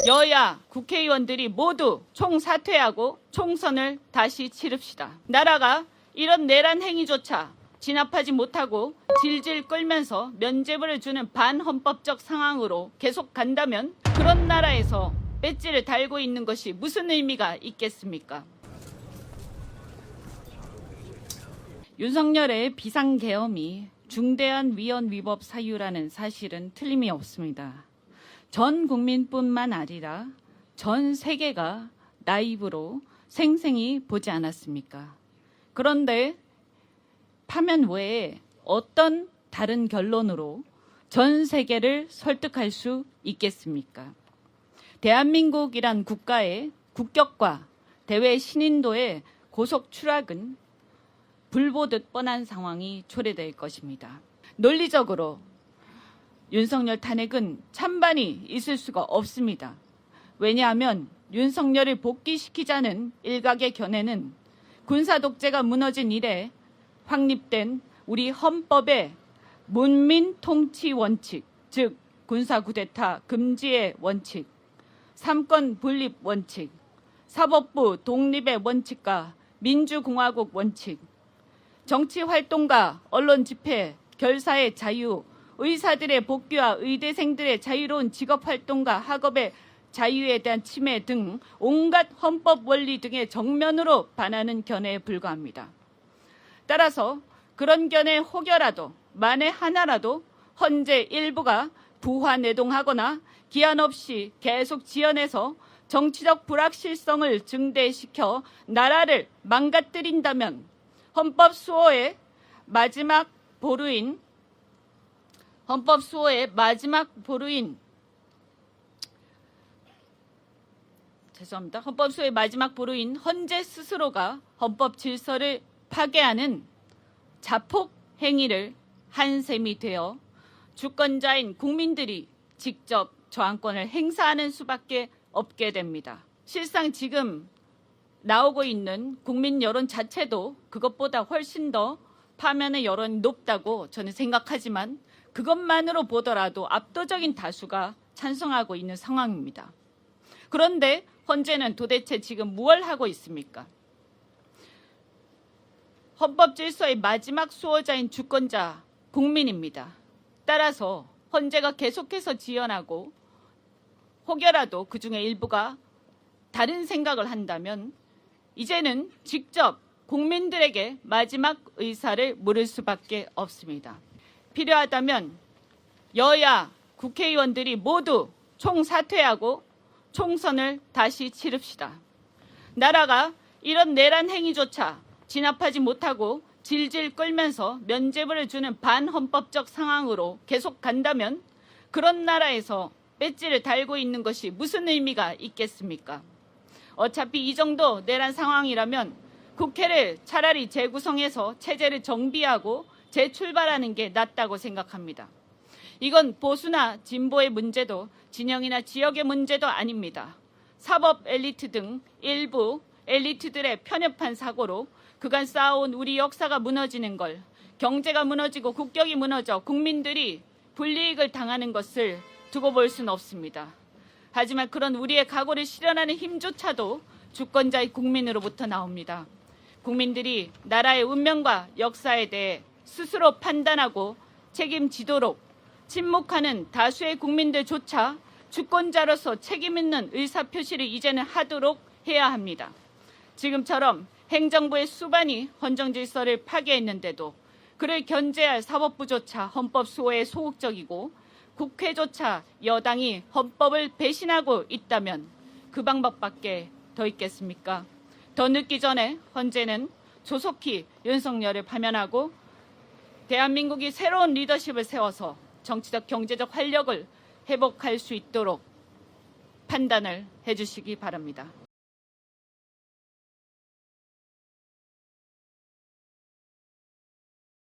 여야 국회의원들이 모두 총사퇴하고 총선을 다시 치릅시다. 나라가 이런 내란 행위조차 진압하지 못하고 질질 끌면서 면죄부를 주는 반헌법적 상황으로 계속 간다면 그런 나라에서 배지를 달고 있는 것이 무슨 의미가 있겠습니까? 윤석열의 비상계엄이 중대한 위헌 위법 사유라는 사실은 틀림이 없습니다. 전 국민뿐만 아니라 전 세계가 나이브로 생생히 보지 않았습니까? 그런데 파면 외에 어떤 다른 결론으로 전 세계를 설득할 수 있겠습니까? 대한민국이란 국가의 국격과 대외 신인도의 고속 추락은 불보듯 뻔한 상황이 초래될 것입니다. 논리적으로 윤석열 탄핵은 찬반이 있을 수가 없습니다. 왜냐하면 윤석열을 복귀시키자는 일각의 견해는 군사 독재가 무너진 이래 확립된 우리 헌법의 문민 통치 원칙, 즉 군사 쿠데타 금지의 원칙, 삼권 분립 원칙, 사법부 독립의 원칙과 민주공화국 원칙, 정치 활동가, 언론 집회, 결사의 자유, 의사들의 복귀와 의대생들의 자유로운 직업 활동과 학업의 자유에 대한 침해 등 온갖 헌법 원리 등의 정면으로 반하는 견해에 불과합니다. 따라서 그런 견해 혹여라도 만에 하나라도 헌재 일부가 부화내동하거나 기한 없이 계속 지연해서 정치적 불확실성을 증대시켜 나라를 망가뜨린다면 헌법 수호의 마지막 보루인 헌재 스스로가 헌법 질서를 파괴하는 자폭 행위를 한 셈이 되어 주권자인 국민들이 직접 저항권을 행사하는 수밖에 없게 됩니다. 실상 지금 나오고 있는 국민 여론 자체도 그것보다 훨씬 더 파면의 여론이 높다고 저는 생각하지만 그것만으로 보더라도 압도적인 다수가 찬성하고 있는 상황입니다. 그런데 헌재는 도대체 지금 무엇을 하고 있습니까? 헌법 질서의 마지막 수호자인 주권자 국민입니다. 따라서 헌재가 계속해서 지연하고 혹여라도 그중에 일부가 다른 생각을 한다면 이제는 직접 국민들에게 마지막 의사를 물을 수밖에 없습니다. 필요하다면 여야 국회의원들이 모두 총사퇴하고 총선을 다시 치릅시다. 나라가 이런 내란 행위조차 진압하지 못하고 질질 끌면서 면죄부를 주는 반헌법적 상황으로 계속 간다면 그런 나라에서 배지를 달고 있는 것이 무슨 의미가 있겠습니까? 어차피 이 정도 내란 상황이라면 국회를 차라리 재구성해서 체제를 정비하고 재출발하는 게 낫다고 생각합니다. 이건 보수나 진보의 문제도 진영이나 지역의 문제도 아닙니다. 사법 엘리트 등 일부 엘리트들의 편협한 사고로 그간 쌓아온 우리 역사가 무너지는 걸, 경제가 무너지고 국격이 무너져 국민들이 불이익을 당하는 것을 두고 볼 수는 없습니다. 하지만 그런 우리의 각오를 실현하는 힘조차도 주권자의 국민으로부터 나옵니다. 국민들이 나라의 운명과 역사에 대해 스스로 판단하고 책임지도록 침묵하는 다수의 국민들조차 주권자로서 책임 있는 의사표시를 이제는 하도록 해야 합니다. 지금처럼 행정부의 수반이 헌정질서를 파괴했는데도 그를 견제할 사법부조차 헌법 수호에 소극적이고 국회조차 여당이 헌법을 배신하고 있다면 그 방법밖에 더 있겠습니까? 더 늦기 전에 헌재는 조속히 윤석열을 파면하고 대한민국이 새로운 리더십을 세워서 정치적 경제적 활력을 회복할 수 있도록 판단을 해주시기 바랍니다.